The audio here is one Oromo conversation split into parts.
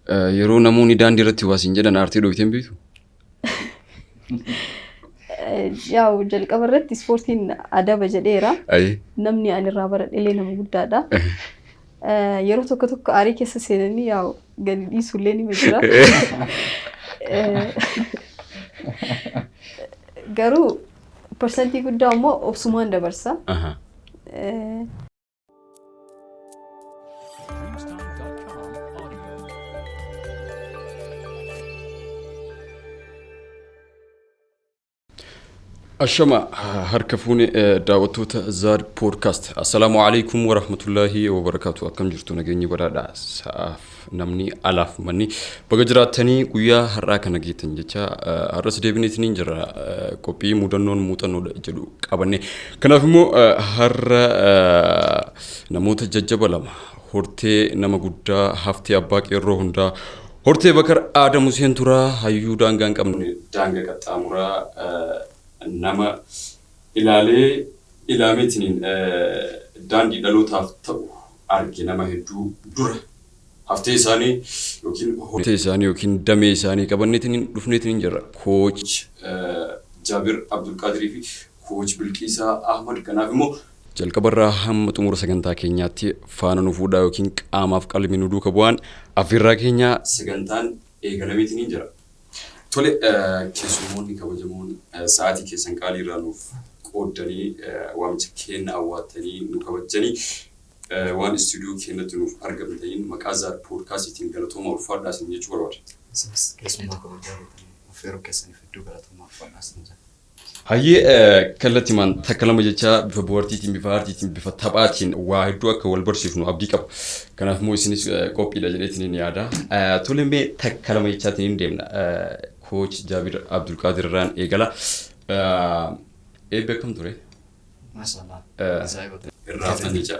Yeroo namoonni daandii irratti waasiin jedhan aartii dhoofteen beektu? Yaa'u jalqaba irratti ispoortiin adaba jedheera. Namni ani irraa baradhee nama guddaadha. Yeroo tokko tokko aarii keessa seenanii yaa'u gadi dhiisullee ni jira. Garuu parsantii guddaa immoo obsumaan dabarsa. الشما هركفوني دعوتوتا زاد بودكاست السلام عليكم ورحمة الله وبركاته أكم جرتونا جيني برا ساف نمني ألاف مني بجراتني قويا هراك نجيتن جتا هرس ديفنيتني جرا كوبي مودنون موتنو جلو كابني كنا فيمو هر نموت ججبلام هرتي نمجودا هفتي أباك الروهندا هرتي بكر آدم مسين ترى هيو دانغان كم دانغ كتامورا nama ilaameetiniin daandii dhalootaaf ta'u arge nama hedduu dura haftee isaanii yookiin damee isaanii qabanneetiniin dhufneetiniin jirra. Kooch Jaabir Abdulqaadirii fi Kooch Bilqiisaa Ahmad kanaaf immoo jalqabarraa hamma xumura sagantaa keenyaatti faana nu fuudhaa yookiin qaamaaf qalbii nu duuka bu'aan affeerraa keenyaa sagantaan eegalameetiniin jira. Tole keessummoonni kabajamoon sa'aatii keessan qaalii irraa nuuf qooddanii waamicha keenya awwaatanii nu kabajanii waan istuudiyoo keenyatti nuuf argamtaniin maqaa Zaad Poodkaastiin galatooma ulfaadhaa isin jechuu barbaada. Keessummaa kabajamoo affeeruu keessaniif hedduu galatooma ulfaadhaa isin jedha. Hayyee kallattiimaan takka lama jechaa bifa bohaartiitiin bifa aartiitiin bifa taphaatiin waa hedduu akka wal barsiifnu abdii qaba. Kanaaf immoo isinis qophiidha jedheetiin ni yaada. Tole mee takka lama jechaatiin deemna. Kooch Jaabir Abdulqaadir irraan eegala. Beekam ture? Maasaalaa. Irraaftan jecha.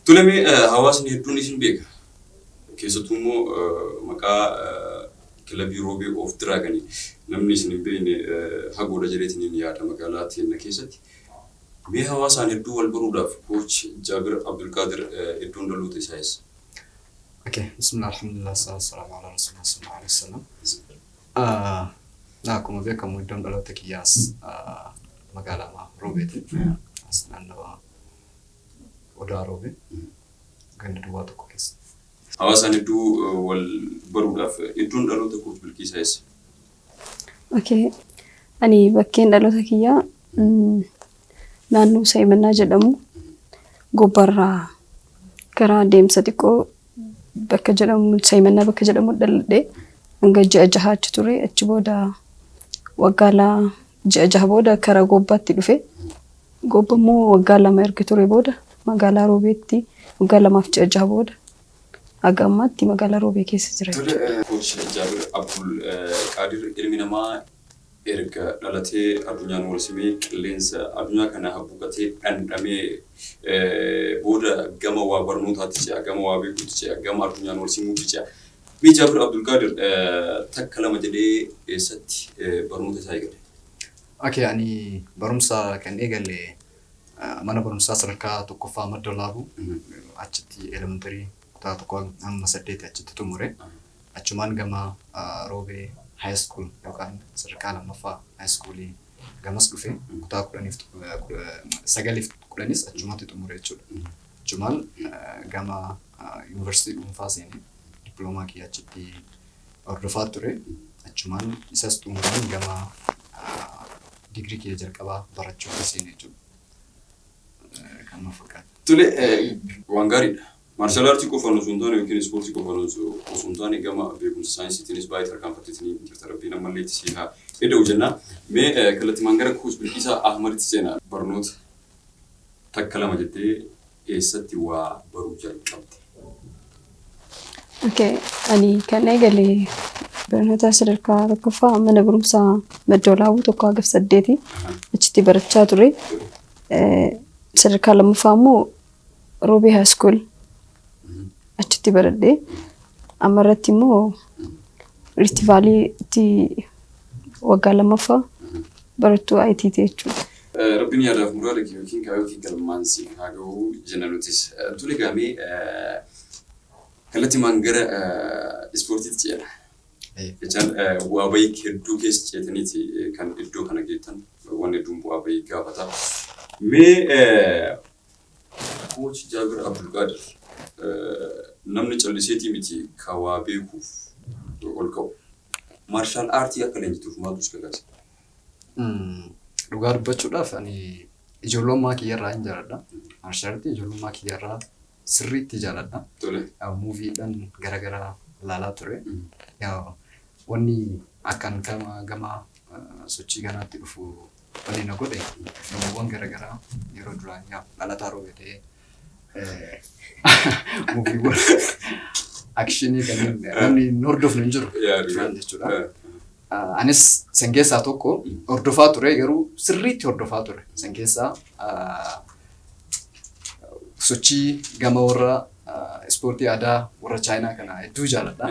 Tole mee hawaasni hedduun isin beeka. Keessattuu immoo maqaa kilabii roobee of diraaganii namni isin hin beekne hagoodha jedheetiin ni yaada magaalaa Teenna keessatti. Mee hawaasaan hedduu wal baruudhaaf Kooch Jaabir Abdulqaadir hedduun dhaloota isaa eessa? Okay, bismillah alhamdulillah sallallahu alaihi wasallam. Akkuma beekamu iddoon dhaloota kiyyaas magaalaa Roobeeti. As naannawaa Odaa Roobee ganda duwwaa tokko keessa. Hawaasaan hedduu wal baruudhaaf iddoon dhaloota Kooch Bilqiisaa eessa? Okay, ani bakkeen dhaloota kiyyaa naannoo Saayimannaa jedhamu gobbarraa karaa deemsa xiqqoo bakka jedhamu Saayimannaa bakka jedhamu dhaladhee hanga ji'a jaha achi ture. Achi booda waggaa ji'a jaha booda karaa Gobbaatti dhufe. Gobba immoo waggaa lama erga ture booda magaalaa Roobeetti waggaa lamaaf ji'a jaha booda haga ammaatti magaalaa Roobee keessa jira. Kooch Jaabir Abdulqaadir ilmi namaa erga dhalatee addunyaan wal simee qilleensa addunyaa kana haguugatee dhandhamee booda gama waa barnootaatti ce'a, gama waa beekuutti ce'a, gama addunyaan wal simuutti ce'a. Mee Jaabir Abdulqaadir takka lama jedhee eessatti barnoota isaa eegale? Okay, ani barumsa kan eegale mana barumsaa sadarkaa tokkoffaa Madda Walaabuu achitti elementarii kutaa tokko hamma 8 achitti xumure. Achumaan gama Roobee high school yookaan sadarkaa lammaffaa high schoolii gamas dhufe kutaa 9 achumatti xumure jechuudha. Achumaan gama yuunivarsiitii dhuunfaa seenee diploomaa kiyya achitti hordofaa ture. Achumaan isas xumuraan gama digrii kiyya jalqabaa barachuu seenee jechuudha. Kan na fakkaata. Tole waan gaariidha. Martial artii qofaan osoo hin taane yookiin ispoortii qofaan osoo hin taane gama beekumsa saayinsiitiinis baay'ee tarkaanfatteetiin jirta. Rabbiin ammallee itti si haa eeda'u jenna. Mee kallattiimaan gara Kooch Bilqiisaa Ahmaditti seenaa barnoota takka lama jettee eessatti waa baruu jalqabde? Okay, ani kan eegale barnoota sadarkaa tokkoffaa mana barumsaa Madda Walaabuu tokko haga 8 achitti barachaa ture. Sadarkaa lammaffaa immoo Roobee high school achitti baradhee amma irratti immoo Rift Valley'tti waggaa lammaffaa barattuu IT jechuudha. Rabbiin yaadaaf muraada yookiin kaayootiin galmaansi haa ga'uu jenna nutis. Tole gaamee kalatti mangara ispoortii ceena. Jechaan bu'aa bayii hedduu keessa ceetaniiti kan iddoo kana geettan waan hedduun bu'aa bayii gaafata. Mee Coach Jaabir Abdulqaadir namni calliseetii miti kawaa beekuuf ol ka'u. Maarshaal aartii akka leenjituuf maaltu si kakaase? Dhugaa dubbachuudhaaf ani ijoollummaa kiyyarraa hin jaalladha. Maarshaal aartii ijoollummaa kiyyarraa sirriitti jaalladha. Muuviidhaan garaagaraa ilaalaa ture. Wanni akkan gama sochii kanaatti dhufu wanni na godhe filmoowwan garaagaraa yeroo duraan dhalataa roobetee muuviiwwan akshinii kanneen namni hin hordofne hin jiru jechuudha. Anis san keessaa tokko hordofaa ture garuu sirriitti hordofaa ture. San keessaa sochii gama warra ispoortii aadaa warra Chaayinaa kana hedduu jaalladha.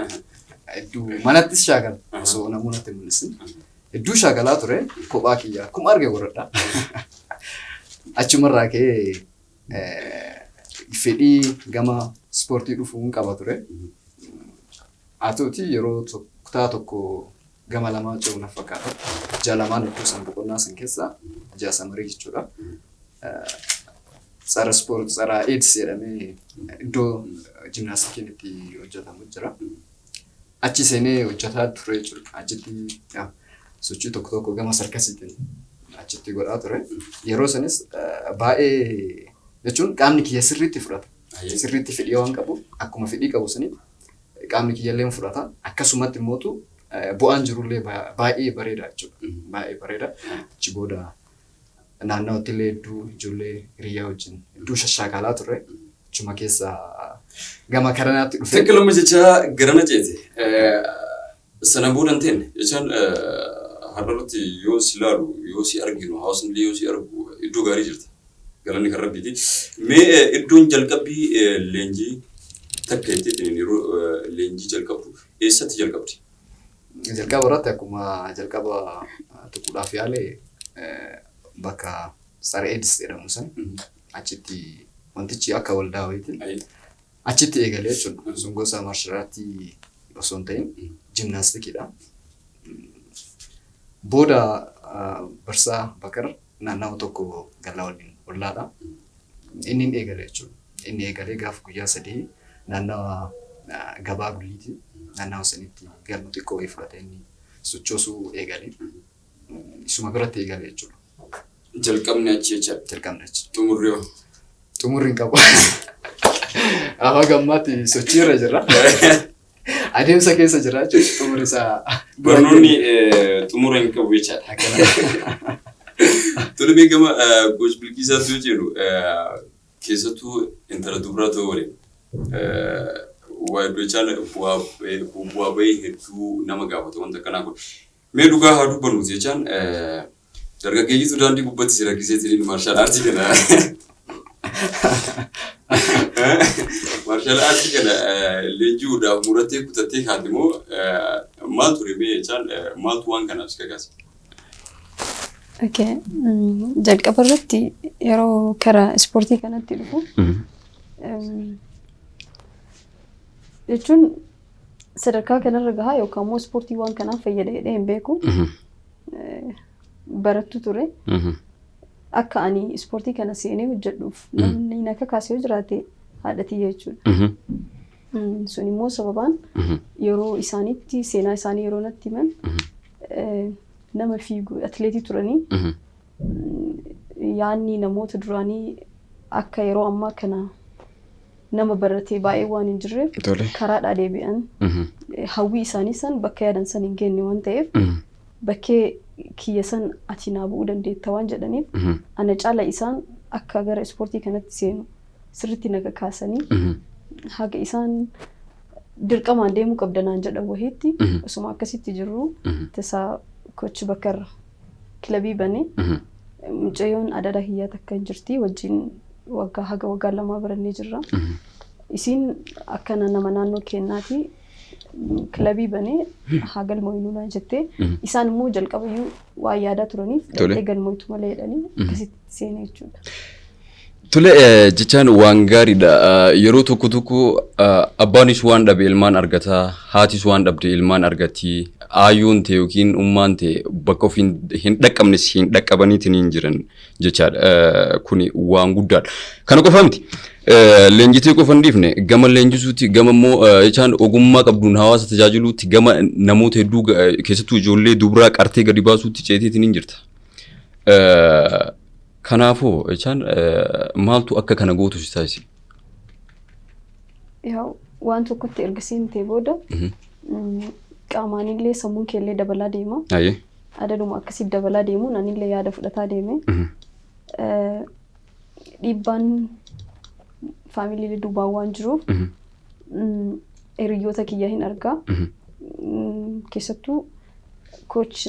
Hedduu manattis shaakala osoo namoonni natti mul'isin. Hedduu shaakalaa ture kophaa kiyyaa akkuma arge godhadha. Achumarraa ka'ee fedhii gama ispoortii dhufuun qaba ture. Haa ta'uti yeroo kutaa tokko gama lamaa ce'uu na fakkaata. Ja'a lamaan hedduu san boqonnaa san keessaa ja'a samarii jechuudha. Tsara ispoortii tsara AIDS jedhamee iddoo jimnaastikiin itti hojjetamu jira. Achi seenee hojjetaa ture jechuudha. Achitti sochii tokko gama sarkasiitiin achitti godhaa ture. Yeroo sanis baay'ee jechuun qaamni kiyya sirriitti fudhata. Sirriitti fedhii waan qabu akkuma fedhii qabu sanii qaamni kiyyallee fudhata. Akkasumatti immoo bu'aan jirullee baay'ee bareeda jechuudha. Baay'ee bareeda. Achi booda naannootti illee hedduu ijoollee hiriyaa wajjin hedduu shashaakalaa ture. Achuma keessa gama karanaatti dhufe. Teekiloma jecha garana ceete. Sana booda hin teenne jechaan har'aatti yoo si ilaalu yoo si arginu hawaasni yoo si argu iddoo gaarii jirta. Galanni kan rabbiiti. Mee iddoon jalqabbii leenjii takka jettee yeroo leenjii jalqabdu eessatti jalqabdi? Jalqaba irratti akkuma jalqaba tuquudhaaf yaale bakka Tsara AIDS jedhamu san achitti wantichi akka waldaa wayiitiin achitti eegalee jechuudha. Sun gosa maarshaal aartii osoo hin ta'in jimnaastikiidha. Booda Barsaa Bakar naannawa tokko gallaa waliin ollaadha. Inni eegalee jechuudha. Inni eegalee gaafa guyyaa 3 naannawa gabaa gulliiti. Naannawa sanitti galma xiqqoo wayii fudhatee inni sochoosuu eegalee. Isuma biratti eegalee jechuudha. Jalqabni achi jecha. Jalqabni achi. Xumurri hoo? Xumurri hin qabu. Amma gammaatti sochii irra jira. Adeemsa keessa jira jechuudha. Xumurri isaa. Barnoonni xumura hin qabu jechaadha. Tole mee gama Coach Bilqiisaatti yoo jedhu keessattuu intala dubaraa ta'uu waliin waa iddoo jechaan bu'aa bayii hedduu nama gaafatu wanta kanaa kun. Mee dhugaa haa dubbannuuti jechaan dargaggeeyyitu daandii gubbaatti si rakkiseetiin maarshaal aartii kana. Maarshaal aartii kana leenji'uudhaaf murattee kutattee kaate moo maal ture mee jechaan maaltu waan kanaaf si kakaase? Okay. Jalqaba irratti yeroo karaa ispoortii kanatti dhufu jechuun sadarkaa kanarra gahaa yookaan immoo ispoortii waan kanaan fayyadee hin beeku barattu ture. Akka ani ispoortii kana seenee hojjedhuuf namni na kakaase yoo jiraate haadhatii jechuudha. Sun immoo sababaan yeroo isaaniitti seenaa isaanii yeroo natti himan nama fiigu atleetii turanii yaanni namoota duraanii akka yeroo ammaa kana nama baratee baay'ee waan hin jirreef karaadhaa deebi'an hawwii isaanii san bakka yaadan san hin geenye waan ta'eef bakkee kiyya san ati naa bu'uu dandeetta waan jedhaniif ana caala isaan akka gara ispoortii kanatti seenu sirriitti na kakaasanii haga isaan dirqamaan deemuu qabdanaan jedhan wahiitti osuma akkasitti jirru tasaa Coach Bakar kilabii bane mucayyoon adaada hiyyaa takka hin jirti wajjin waggaa 2 barannee jirra. Isiin akkana nama naannoo kennaati kilabii bane hagal moyinuna jettee isaan immoo jalqabayyuu waa yaadaa turaniif galmoytu malee jedhanii akkasitti seenee jechuudha. Tole jechaan waan gaariidha. Yeroo tokko tokko abbaanis waan dhabe ilmaan argata, haatis waan dhabde ilmaan argatti. Aayyoon ta'e yookiin ummaan ta'e bakka of hin dhaqqabnes hin dhaqqabaniitiin hin jiran jechaadha. Kuni waan guddaadha. Kana qofa miti. Leenjitee qofa hin dhiifne gama leenjisuutti gama immoo jechaan ogummaa qabduun hawaasa tajaajiluutti gama namoota hedduu keessattuu ijoollee dubaraa qartee gadi baasuutti ceeteetiin hin jirta. Kanaafuu jechaan maaltu akka kana gootu si taasise? Yaa waan tokkotti ergasiin ta'e booda qaamaanillee sammuun keellee dabalaa deema. Adaduma akkasitti dabalaa deemuun anillee yaada fudhataa deeme. Dhiibbaan faamilii duubaan waan jiruuf hiriyoota kiyya hin argaa. Keessattuu kooch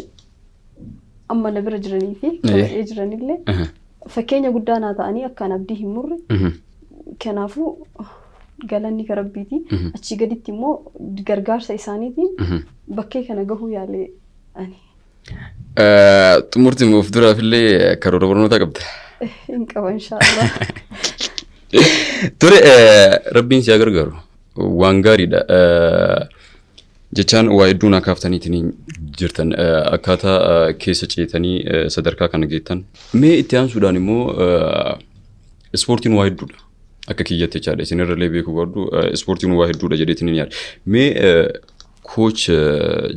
amma na bira jiranii fi taphee jiranillee fakkeenya guddaa naa ta'anii akkaan abdii hin murre. Kanaafuu galanni ka rabbiiti. Achii gaditti immoo gargaarsa isaaniitiin bakkee kana gahuu yaalee ani. Xumurtiin of duraafillee karoora barnootaa qabda. Hin qaba inshaallah. Ture rabbiin si gargaaru waan gaariidha. Jechaan waa hedduu naa kaaftaniitiin jirtan akkaataa keessa ceetanii sadarkaa kana geettan. Mee itti aansuudhaan immoo ispoortiin waa hedduudha. Akka kiyyatti jechaadha. Isinirralee beekuu barbaadu ispoortiin waa hedduudha jedheetiin yaada. Mee kooch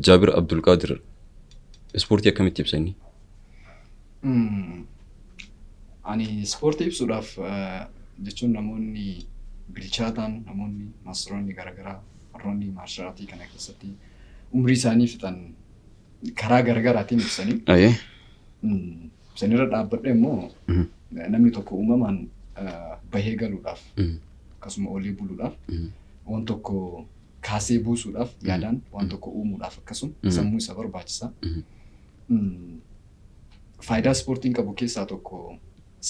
Jaabir Abdulqaadir ispoortii akkamitti ibsa inni? Ani ispoortii ibsuudhaaf jechuun namoonni bilchaataan namoonni maastoroonni garaagaraa warroonni maarshaalaatii kana keessatti umrii isaanii fixan karaa garaagaraatiin ibsanii. Sanirra dhaabbadhe immoo namni tokko uumamaan bahee galuudhaaf akkasuma olee buluudhaaf waan tokko kaasee buusuudhaaf yaadaan waan tokko uumuudhaaf akkasuma sammuu isa barbaachisa. Faayidaa ispoortiin qabu keessaa tokko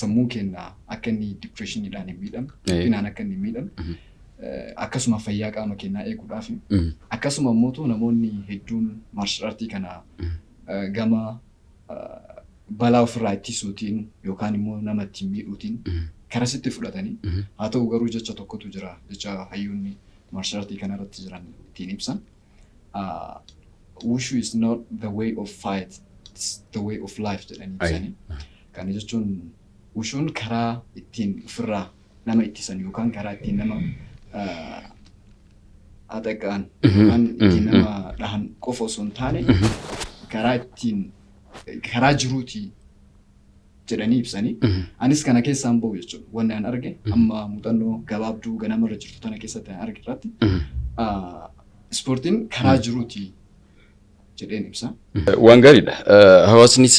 sammuu keenya akka inni dipireeshiniidhaan hin miidhamne, dhiphinaan akka inni hin miidhamne, akkasuma fayyaa qaama keenyaa eeguudhaaf akkasuma immoo namoonni hedduun maarshaalaatii kana gama balaa ofirraa ittisuutiin yookaan immoo nama ittiin miidhuutiin karasitti fudhatanii haa ta'u garuu jecha tokkotu jira jecha hayyoonni maarshaalaatii kana irratti jiran ittiin ibsan. Wushu is not the way of fight, it's the way of life jedhanii ibsanii. Kana jechuun wushuun karaa ittiin ofirraa nama ittisan yookaan karaa ittiin nama atakaan yookaan ittiin nama dhahan qofa osoo hin taane karaa ittiin karaa jiruutii jedhanii ibsanii. Anis kana keessaan bahu jechuudha. Wanni an arge amma muuxannoo gabaabduu ganamarra jirtu tana keessatti an arge irratti ispoortiin karaa jiruutii jedheen ibsa. Waan gaariidha. Hawaasnis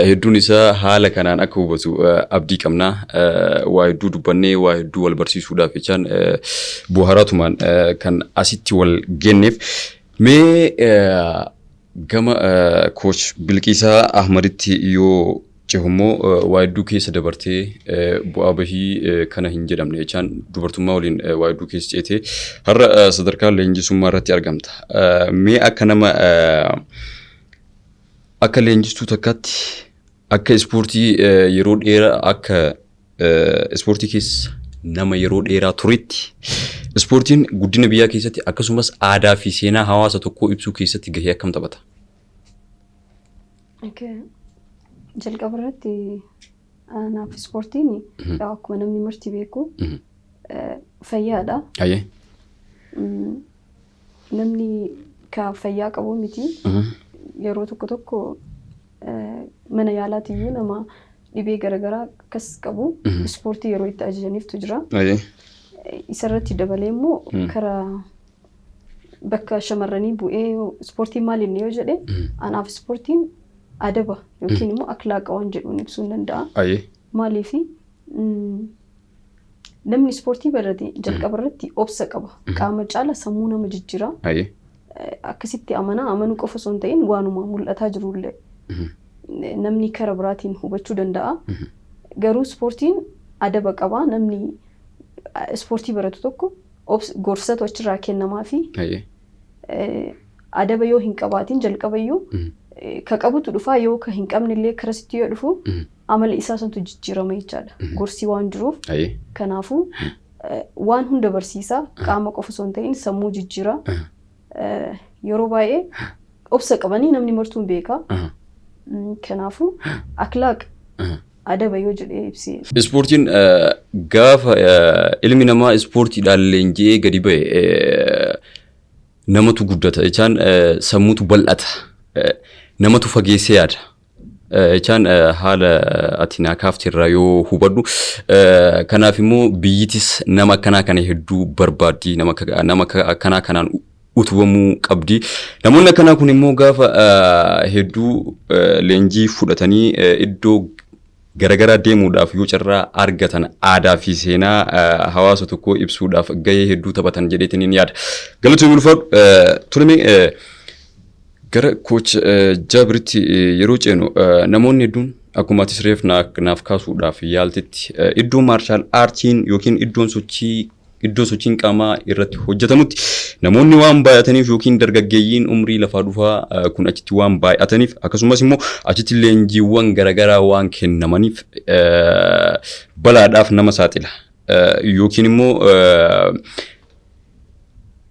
hedduun isaa haala kanaan akka hubatu abdii qabnaa. Waa hedduu dubbannee waa hedduu wal barsiisuudhaaf jechaan bu'aaraatumaan kan asitti wal genneef. Mee gama kooch Bilqiisaa Ahmaditti yoo cehumoo waa hedduu keessa dabartee bu'aa bahii kana hin jedhamne jechaan dubartummaa waliin waa hedduu keessa ceetee har'a sadarkaa leenjisummaa irratti argamta. Mee akka nama akka leenjistuu takkaatti akka ispoortii yeroo dheeraa akka ispoortii keessa nama yeroo dheeraa turetti ispoortiin guddina biyyaa keessatti akkasumas aadaa fi seenaa hawaasa tokkoo ibsuu keessatti gahee akkam taphata? Jalqaba irratti anaaf ispoortiin akkuma namni marti beeku fayyaadha. Namni ka fayyaa qabu miti yeroo tokko tokko mana yaalaatiyyuu nama dhibee garaagaraa akkas qabu ispoortii yeroo itti ajajaniiftu jira. Isarratti dabalee immoo karaa bakka shamarranii bu'ee ispoortiin maal inni yoo jedhe anaaf ispoortiin adaba yookiin immoo akhlaaqa waan jedhuun ibsuu hin danda'a. Maaliif namni ispoortii barate jalqaba irratti obsa qaba. Qaama caala sammuu nama jijjiira. Akkasitti amanuu qofa osoo hin ta'in waanuma mul'ataa jirullee namni karaa biraatiin hubachuu danda'a. Garuu ispoortiin adaba qaba. Namni ispoortii baratu tokko gorsatu achirraa kennamaa fi adaba yoo hin qabaatiin jalqabayyuu ka qabutu dhufaa yoo ka hin qabnillee karasitti yoo dhufu amala isaa santu jijjiirama jechaadha. Gorsii waan jiruuf Aye. kanaafuu waan hunda barsiisaa qaama qofa osoo hin ta'in sammuu jijjiira. Yeroo baay'ee obsa qabanii namni martuun beeka. Kanaafuu akhlaaq adaba yoo jedhee ibsee. Ispoortiin gaafa ilmi namaa ispoortiidhaan leenji'ee gadi ba'e namatu guddata jechaan sammuutu bal'ata namatu fageessee yaada jechaan haala ati naa kaaftirraa yoo hubadhu kanaaf immoo biyyitis nama akkanaa kana hedduu barbaaddi nama akkanaa kanaan utubamuu qabdi. Namoonni akkanaa kun immoo gaafa hedduu leenjii fudhatanii iddoo garagaraa deemuudhaaf yoo carraa argatan aadaa fi seenaa hawaasa tokkoo ibsuudhaaf gahee hedduu taphatan jedheetiin yaada. Galatoomii ulfaadhu turme gara Coach Jaabiritti yeroo ceenu namoonni hedduun akkuma ati sireef naaf kaasuudhaaf yaaltetti iddoo maarshaal aartiin yookiin iddoo sochiin qaamaa irratti hojjetamutti namoonni waan baay'ataniif yookiin dargaggeeyyiin umrii lafaa dhufaa kun achitti waan baay'ataniif akkasumas immoo achitti leenjiiwwan garagaraa waan kennamaniif balaadhaaf nama saaxila yookiin immoo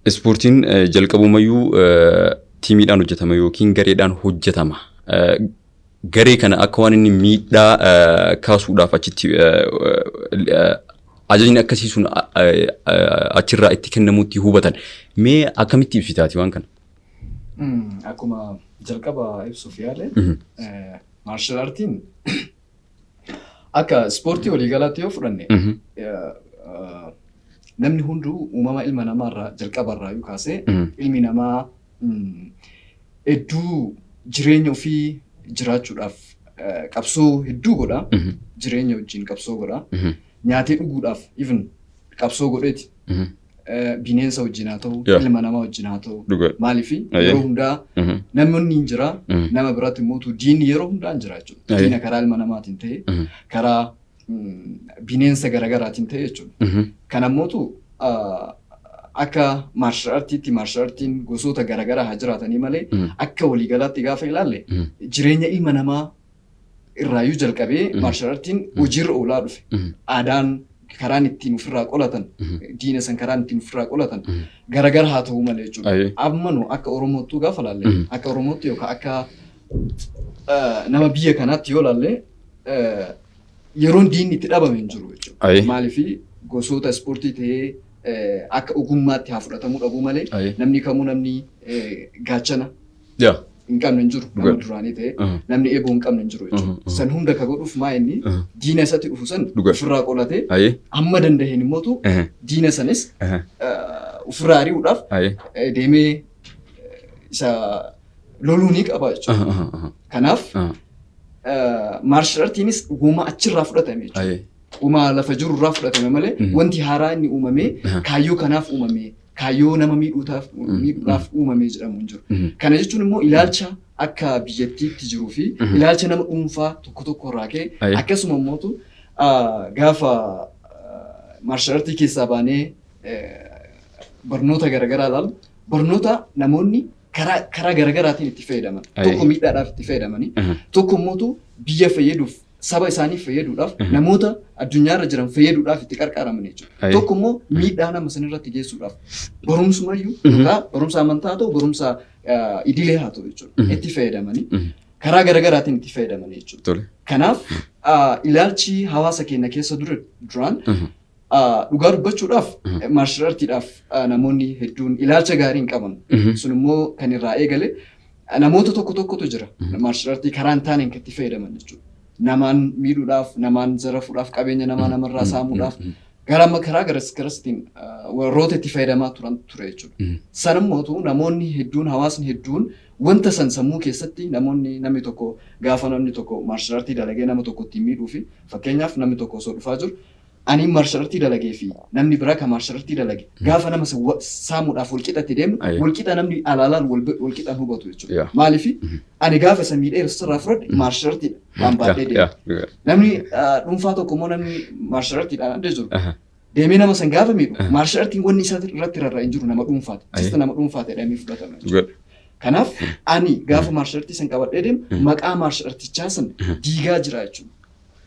ispoortiin jalqabumayyuu tiimiidhaan hojjetama yookiin gareedhaan hojjetama. Garee kana akka waan inni miidhaa kaasuudhaaf achitti ajajni akkasii sun achirraa itti kennamuutti hubatan. Mee akkamitti ibsitaati waan kana? Akkuma jalqaba ibsuuf yaale maarshaal aartiin akka ispoortii waliigalaatti yoo fudhanne namni hunduu uumama ilma namaarraa jalqabarraa yoo kaasee ilmi namaa hedduu jireenya ofii jiraachuudhaaf qabsoo hedduu godha. Jireenya wajjin qabsoo godha. Nyaatee dhuguudhaaf even qabsoo godheeti. Bineensa wajjin haa ta'u, ilma namaa wajjin haa ta'u. Maaliif yeroo hundaa namni hin jira, nama biraatti immoo diinni yeroo hundaa hin jira jechuudha. Diina karaa ilma namaatiin ta'e, karaa bineensa garagaraatiin ta'e jechuudha. Kana immoo akka maarshaal aartiin gosoota garagaraa haa jiraatanii malee akka waliigalaatti gaafa ilaalle jireenya ilma namaa irraayyuu jalqabee maarshaal aartiin hojiirra oolaa dhufe. Aadaan karaan ittiin ofirraa qolatan, diina san karaan ittiin ofirraa qolatan garagara haa ta'uu malee jechuudha. Ammanu akka Oromoottuu gaafa laalle akka Oromootti yookaan akka nama biyya kanaatti yoo laalle yeroon diinni itti dhabame hin jiru jechuudha. Maaliif gosoota ispoortii ta'ee akka ogummaatti haa fudhatamuu dhabuu malee namni kamuu namni gaachana hin qabne hin jiru. Nama duraanii ta'e namni eeboo hin qabne hin jiru jechuudha. San hunda ka godhuuf maa inni diina isatti dhufu san ofirraa qolatee hamma danda'een immootu diina sanis ofirraa ari'uudhaaf deemee isa loluu ni qaba jechuudha. Kanaaf maarshaal aartiinis uumama achirraa fudhatame jechuudha. Uumama lafa jiru irraa fudhatame malee wanti haaraa inni uumamee kaayyoo kanaaf uumamee kaayyoo nama miidhuudhaaf uumamee jedhamu hin jiru. Kana jechuun immoo ilaalcha akka biyyattiitti jiruu fi ilaalcha nama dhuunfaa tokko irraa ka'e akkasuma immoo gaafa maarshaal aartii keessaa baanee barnoota garagaraa ilaalu barnoota namoonni karaa garagaraatiin itti fayyadaman. Tokko miidhaadhaaf itti fayyadamanii tokko immoo biyya fayyaduuf saba isaanii fayyaduudhaaf namoota addunyaarra jiran fayyaduudhaaf itti qarqaraman jechuudha. Tokko immoo miidhaa nama sanirratti geessuudhaaf barumsumayyuu yookaan barumsa amantaa haa ta'u barumsa idilee haa ta'u jechuudha. Itti fayyadamanii karaa garagaraatiin itti fayyadaman jechuudha. Kanaaf ilaalchi hawaasa keenya keessa duraan dhugaa dubbachuudhaaf maarshaal aartiidhaaf namoonni hedduun ilaalcha gaarii hin qaban. Sun immoo kan irraa eegale namoota tokkotu jira maarshaal aartii karaa hin taaneen kan itti fayyadaman jechuudha. Namaan miidhuudhaaf, namaan zarafuudhaaf, qabeenya namarraa saamuudhaaf karaa garasitiin warroota itti fayyadamaa turan ture jechuudha. San immoo namoonni hedduun hawaasni hedduun wanta san sammuu keessatti namni tokko gaafa namni tokko maarshaal aartii dalagee nama tokko ittiin miidhuu fi fakkeenyaaf namni tokko osoo dhufaa jiru ani maarshaal aartii dalagee fi namni biraa kan maarshaal aartii dalage gaafa nama saamuudhaaf walqixatti deemnu walqixa namni alaalaan walqixan hubatu jechuudha. Maaliif ani gaafa isa miidhee irraa fudhadhe maarshaal aartiidhaan baadhee deema. Namni dhuunfaa tokko immoo namni maarshaal aartiidhaan addee jiru deemee nama san gaafa miidhu maarshaal aartiin wanni isaa irratti rarra'ee hin jiru nama dhuunfaati. Sista nama dhuunfaati jedhamee fudhatama. Kanaaf ani gaafa maarshaal aartii san qabadhee deemu maqaa maarshaal aartichaa san diigaa jira jechuudha.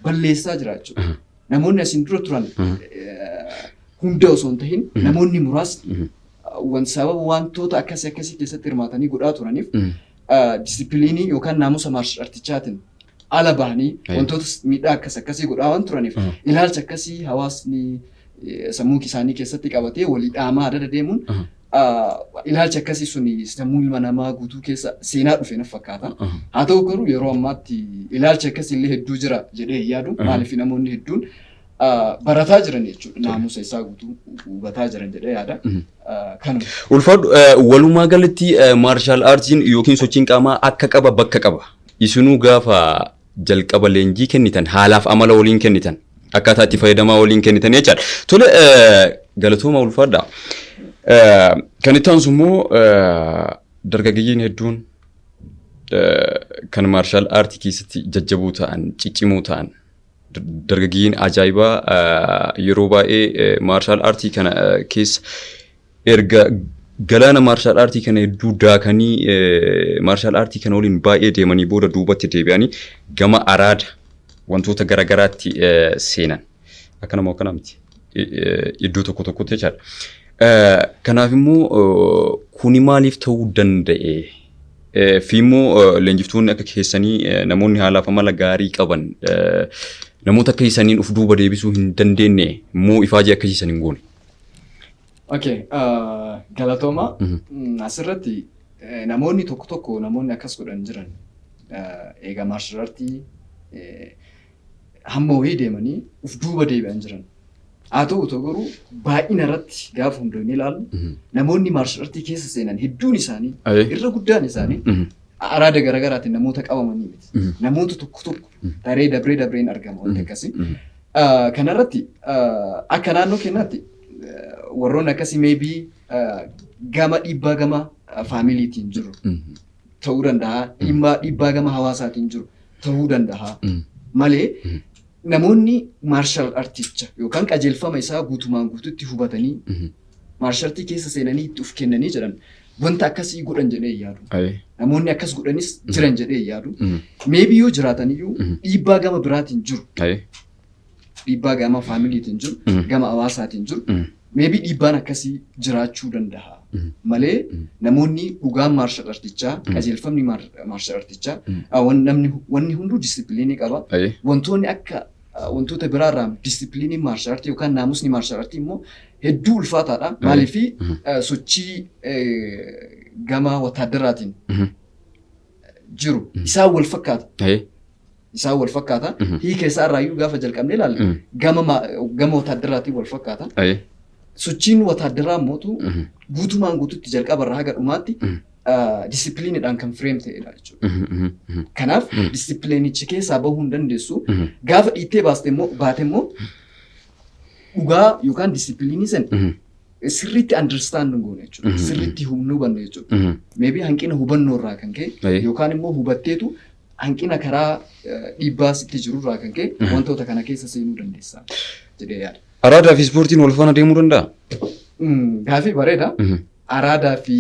balleessaa jira jechuudha. Namoonni asiin dura turan hunda osoo hin tahin namoonni muraasni sababa wantoota akkasii keessatti hirmaatanii godhaa turaniif disipiliinii yookaan naamusa maarshaal artichaatiin ala bahanii wantoota miidhaa akkasii godhaa waan turaniif ilaalcha akkasii hawaasni sammuu isaanii keessatti qabatee walii dhaamaa adda deemuun ilaalcha akkasii suni sammuu ilma namaa guutuu keessa seenaa dhufe na fakkaata. Haa ta'u garuu yeroo ammaatti ilaalcha akkasii illee hedduu jira jedhee yaadu maaliif namoonni hedduun barataa jiran jechuudha. Naamusa isaa guutuu hubataa jiran jedhee yaada. Kanuma. Ulfaadhu walumaa galatti maarshaal aartiin yookiin sochiin qaamaa akka qaba bakka qaba. Isinuu gaafa jalqaba leenjii kennitan haalaaf amala waliin kennitan akkaataa itti fayyadamaa waliin kennitan jechaadha. Tole galatooma ulfaadha. Kan itti aansu immoo dargaggeeyyiin hedduun kan maarshaal aartii keessatti jajjaboo ta'an ciccimoo ta'an dargaggeeyyiin ajaa'ibaa yeroo baay'ee maarshaal aartii kana keessa erga galaana maarshaal aartii kana hedduu daakanii maarshaal aartii kana waliin baay'ee deemanii booda duubatti deebi'anii gama araada wantoota garaagaraatti seenan akka namoo kana miti iddoo tokko tokkotti jechaadha. Kanaaf immoo kuni maaliif ta'uu danda'e? Fi immoo leenjiftoonni akka keessanii namoonni haalaaf amala gaarii qaban namoota akka keessaniin uf duuba deebisuu hin dandeenye immoo ifaajii akka keessan hin goone. Okay, galatooma asirratti namoonni tokko namoonni akkas godhan jiran eega maarshaal aartii hamma wayii deemanii uf duuba deebi'an jiran. Haa ta'u garuu baay'ina irratti gaafa hundoonni ilaalu namoonni maarshaal aartii keessa seenan hedduun isaanii irra guddaan isaanii araada garaagaraatiin namoota qabamanii miti. Namoota tokko daree dabreen argama wanti akkasii. Kanarratti akka naannoo keenyaatti warroonni akkasii maybe gama dhiibbaa gama faamiliitiin jiru ta'uu danda'a. Dhiibbaa gama hawaasaatiin jiru ta'uu danda'a. Malee namoonni maarshaal aarticha yookaan qajeelfama isaa guutumaan guututti hubatanii maarshaal aartii keessa seenanii itti uf kennanii jedhan wanta akkasii godhan jedhee yaadu. Namoonni akkas godhanis jiran jedhee yaadu. Maybe yoo jiraataniyyuu dhiibbaa gama biraatiin jiru. Dhiibbaa gama faamiliitiin jiru, gama hawaasaatiin jiru. Maybe dhiibbaan akkasii jiraachuu danda'a. Malee namoonni dhugaan maarshaal aartichaa qajeelfamni maarshaal aartichaa wanni hunduu disipiliinii qaba. Wantoonni akka wantoota biraarraa disipiliinii maarshaal aartii yookaan naamusni maarshaal aartii immoo hedduu ulfaataadha. Maaliif sochii gama wataaddaraatiin jiru isaan wal fakkaata. Isaan wal fakkaata. Hiika isaa irraayyuu gaafa jalqabnee ilaalla gama wataaddaraatiin wal fakkaata. Sochiin wataaddaraa mootu guutumaan guututti jalqaba irraa haga dhumaatti disipiliiniidhaan kan fireem ta'edha jechuudha. Kanaaf disipiliinichi keessaa bahuu hin dandeessu. Gaafa dhiittee baate immoo dhugaa yookaan disipiliinii sana sirriitti understand goone jechuudha. Sirriitti hubannu jechuudha. Maybe hanqina hubannoo irraa kan ka'e yookaan immoo hubatteetu hanqina karaa dhiibbaa sitti jiru irraa kan ka'e wantoota kana keessa seenuu dandeessa jedhee yaada. Araadaa fi ispoortiin wal faana deemuu danda'a? Gaafii bareeda. Araadaa fi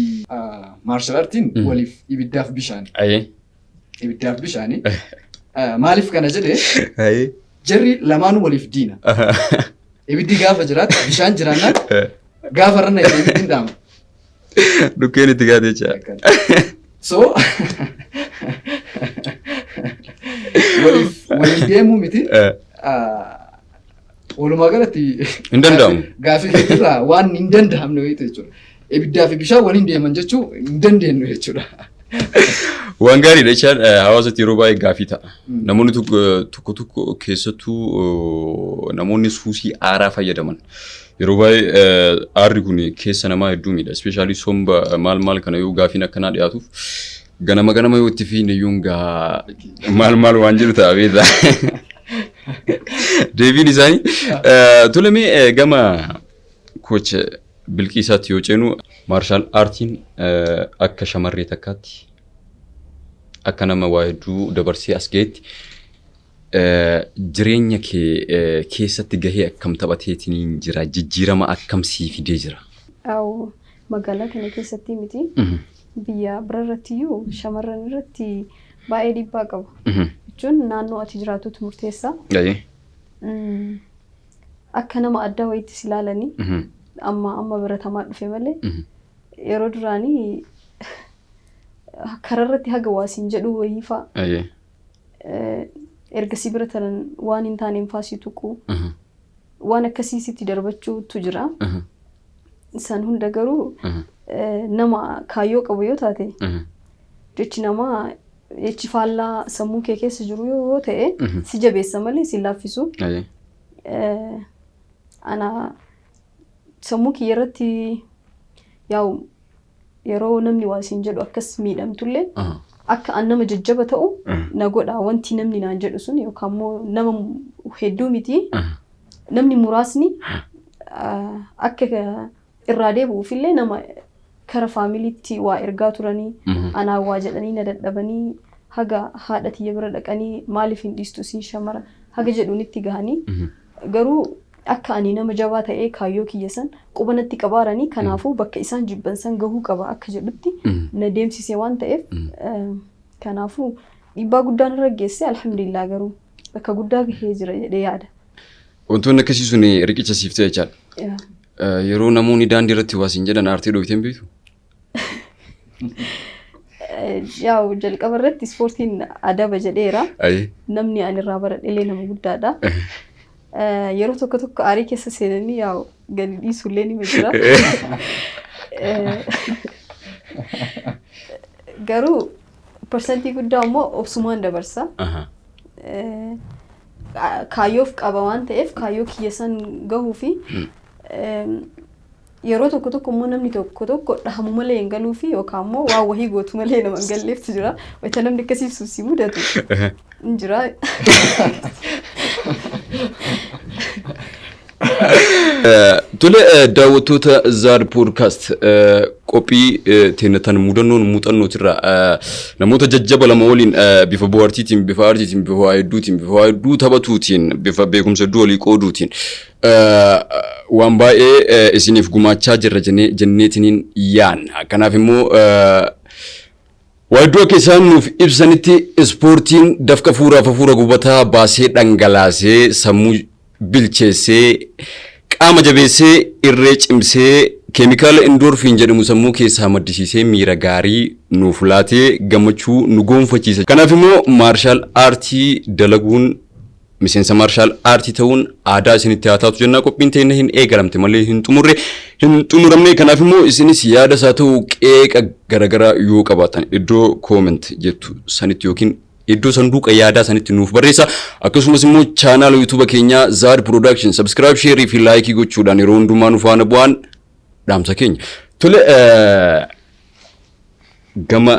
maarshaal aartiin waliif ibiddaaf bishaani. Ibiddaaf bishaani. Maaliif kana jedhee jarri lamaanuu waliif diina. Ibiddi gaafa jiraatu bishaan jiraannaan gaafa ranna ibiddiin dhaama. Dhukkeen itti gaatee jira. So waliif deemuu miti. Walumaa galatti hin danda'amu. Gaafii keessaa waan hin danda'amne wayiiti jechuudha. Ibiddaa fi bishaan waliin deeman jechuun hin dandeenyu jechuudha. Waan gaariidha jechaan hawaasatti yeroo baay'ee gaafii ta'a. Namoonni tokko keessattuu namoonni suusii aaraa fayyadaman yeroo baay'ee aarri kun keessa namaa hedduu miidha. Ispeeshaalii somba maal kana yoo gaafiin akkanaa dhiyaatuuf ganama yoo itti fiin iyyuu maal waan jiru ta'a beektaa. Deebiin isaanii tolemee gama kooch Bilqiisaatti yoo ceenu maarshaal aartiin akka shamarree takkaatti akka nama waa hedduu dabarsee as ga'etti jireenya kee keessatti gahee akkam taphateetiin jira? Jijjiirama akkam sii fidee jira? Magaalaa kana keessatti miti biyya bira irratti iyyuu shamarran irratti baay'ee dhiibbaa qaba. jechuun naannoo ati jiraatutu murteessa. Akka nama adda wayiitti si ilaalanii amma baratamaa dhufe malee yeroo duraanii kararratti haga waasiin jedhu wayii fa'a. Erga si bira taran waan hin taaneen faasii tuqu waan akkasiisitti darbachuutu jira. Isaan hunda garuu nama kaayyoo qabu yoo taate jechi namaa jechi faallaa sammuu kee keessa jiru yoo ta'e si jabeessa malee si laaffisu. Ana sammuu kiyya irratti yeroo namni waasiin jedhu akkas miidhamtullee akka an nama jajjaba ta'u na godha wanti namni naan jedhu sun yookaan immoo nama hedduu miti namni muraasni akka irraa deebi'uufillee nama kara faamiliitti waa ergaa turanii anaa waa jedhanii na dadhabanii haga haadha tiyya bira dhaqanii maaliif hin dhiistu siin shamara haga jedhuunitti gahanii garuu akka ani nama jabaa ta'ee kaayyoo kiyya san qubanatti qabaaranii kanaafuu bakka isaan jibban san gahuu qaba akka jedhutti na deemsisee waan ta'eef kanaafuu dhiibbaa guddaan irra geesse alhamdulillah garuu bakka guddaa gahee jira jedhee yaada. Wantoonni akkasii sun riqicha siif ta'e jechaadha. Yeroo namoonni daandii irratti waasiin jedhan aartii dhoofteen beektu? Yaa'u jalqaba irratti ispoortiin adaba jedheera. Namni ani irraa baradhelee nama guddaadha. Yeroo tokko tokko aarii keessa seenanii yaa'u gadi dhiisullee ni jira. Garuu parsantii guddaa immoo obsumaan dabarsa. Kaayyoof qaba waan ta'eef kaayyoo kiyya san gahuu fi yeroo tokko tokko immoo namni tokko tokko dhahamu malee hin galuu fi yookaan immoo waa wahii gootu malee nama hin galleeftu jira. Wayita namni akkasiif si mudatu hin jira. Tole daawwattoota Zaad Podcast qophii teenatan muuxannootirraa namoota jajjaba lama waliin bifa bohaartiitiin, bifa aartiitiin, bifa hedduutiin, bifa hedduu taphatuutiin, bifa beekumsa hedduu walii qooduutiin waan baay'ee isiniif gumaachaa jirra jenneetiniin yaanna. Kanaaf immoo waddoo akka isaan nuuf ibsanitti ispoortiin dafqa hafuura gubataa baasee dhangalaasee sammuu bilcheessee qaama jabeessee irree cimsee keemikaala endorfiin jedhamu sammuu keessaa maddisiisee miira gaarii nuuf laatee gammachuu nu gonfachiisa. Kanaaf immoo maarshaal aartii dalaguun miseensa maarshaal aartii ta'uun aadaa isinitti haa taatu jennaa. Qophiin teenya hin eegalamte malee hin xumuramne. Kanaaf immoo isinis yaada isaa ta'u qeeqa garagaraa yoo qabaatan iddoo kooment jettu sanitti yookiin iddoo sanduuqa yaadaa sanitti nuuf barreessa. Akkasumas immoo chaanaala YouTube keenyaa Zaad Production subscribe, share fi like gochuudhaan yeroo hundumaa nu faana bu'aan dhaamsa keenya. Tole gama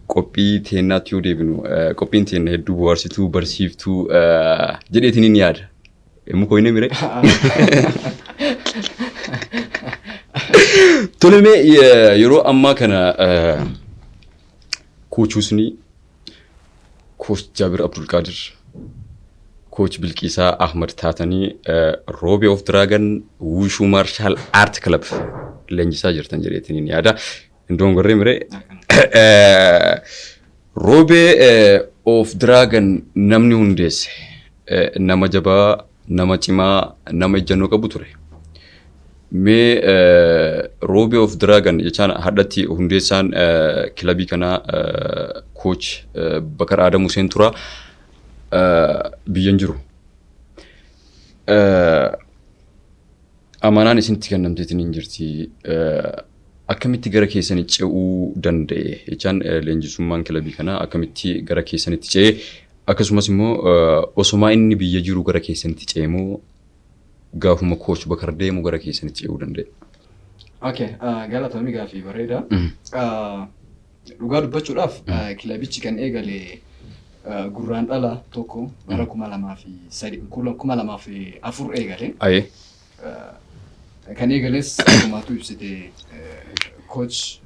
qophii teenyaatti yoo deebinu qophiin teenya hedduu bohaarsituu barsiiftuu jedheetiniin yaada. Muka inni mire. Tole mee yeroo ammaa kana kochuusni Coach Jabir Abdul Qadir, Coach Bilqisa Ahmed taatanii Robe of Dragon Wushu Martial Art Club leenjisaa jirtan jedheetiniin yaada. Indoon gorree mire Robe of Dragon namni hundeesse nama jabaa, nama cimaa, nama ejjannoo qabu ture. Mee Robe of Dragon jechaan haddatti hundeessaan kilabii kanaa Coach Bakar Adam Hussein tura biyyan jiru. Amanaan isinitti kennamteetiin jirti. Akkamitti gara keessanitti ce'uu danda'e jechaan leenjisummaan kilabii kanaa akkamitti gara keessanitti ce'e akkasumas immoo osoma inni biyya jiru gara keessanitti ce'emoo gaafuma Coach Bakar deemu gara keessanitti ce'uu danda'e. Okay, galatoomii gaafii bareeda. Dhugaa dubbachuudhaaf kilabichi kan eegale gurraan dhala tokko bara 2004 eegale. Kan eegales akkumaatu ibsite Coach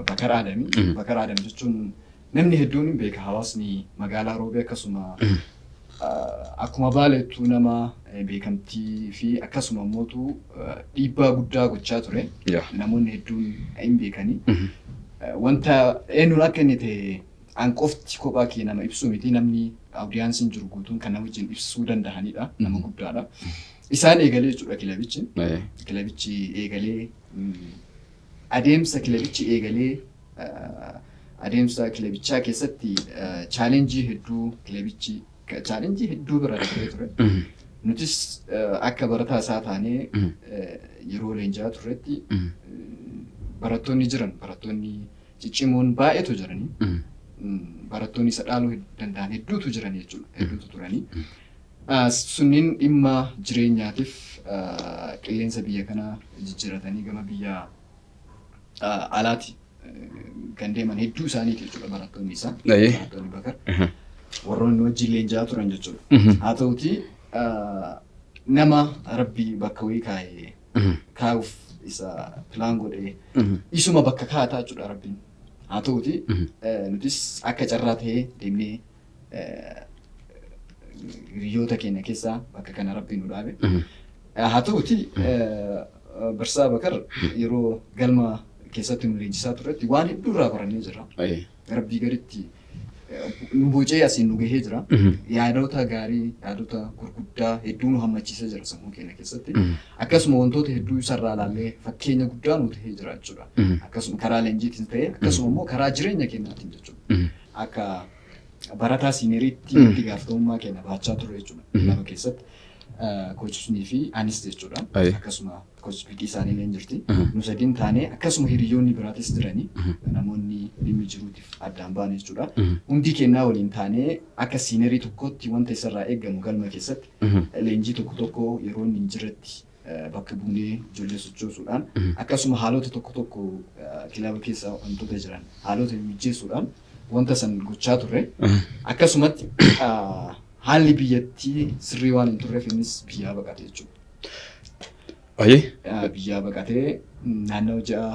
Bakar Adami. Bakar Adam jechuun namni hedduun beeka hawaasni magaalaa Roobee akkasuma akkuma baaleettu nama beekamtii fi akkasuma mootu dhiibbaa guddaa gochaa ture. Namoonni hedduun hin beekanii. Wanta eenyuun akka inni ta'e an qofti kophaa kee nama ibsu miti namni awudiyaansiin jiru guutuun kan nama wajjin ibsuu danda'anidha. Nama guddaadha. Isaan eegalee jechuudha kilabichi. Kilabichi eegalee adeemsa kilabichi eegalee adeemsa kilabichaa keessatti chaalenjii hedduu bira darbee ture. Nutis akka barataa isaa taanee yeroo leenjaa turretti barattoonni ciccimoon baay'eetu jiranii. Barattoonni isa dhaaluu danda'an hedduutu jiran jechuudha. Hedduutu turanii. Sunniin dhimma jireenyaatiif qilleensa biyya kanaa jijjiiratanii gama biyya alaati kan deeman hedduu isaaniiti jechuudha barattoonni isaa. Barattoonni Bakar. Warroonni wajjin leenjaa turan jechuudha. Haa ta'uti nama Rabbii bakka wayii kaa'uuf isa pilaan godhee isuma bakka kaa'ataa jechuudha Rabbiin. Haa ta'uti nutis akka carraa ta'ee deemnee hiriyoota keenya keessaa bakka kana Rabbiin nu dhaabe. Haa ta'uti Barsaa Bakar yeroo galma keessatti nu leenjisaa turetti waan hedduu irraa barannee jirra. Rabbii gaditti nu bocee asiin nu gahee jira. Yaadota gaarii, yaadota gurguddaa hedduu nu hammachiisee jira sammuu keenya keessatti. Akkasuma wantoota hedduu isarraa ilaallee fakkeenya guddaa nu ta'ee jira jechuudha. Akkasuma karaa leenjiitiin ta'ee akkasuma immoo karaa jireenya keenyaatiin jechuudha. Akka barataa siiniiriitti itti gaafatamummaa keenya baachaa ture jechuudha. Nama keessatti koochisnii fi anis jechuudha. Akkasuma kochipikii isaanii illee jirti. Nu sadiin taanee akkasuma hiriyoonni biraatis jiranii namoonni dhimmi jiruutiif addaan baane jechuudha. Hundi kennaa waliin taanee akka siinerii tokkotti wanta isarraa eegamu galma keessatti leenjii tokko yeroo inni hin jirretti bakka buunee ijoollee sochoosuudhaan akkasuma haalota tokko kilaba keessa wantoota jiran haalota mijeessuudhaan wanta san gochaa turre. Akkasumatti haalli biyyattii sirrii waan hin turreef innis biyyaa baqate jechuudha. Biyyaa baqatee naannoo ja'a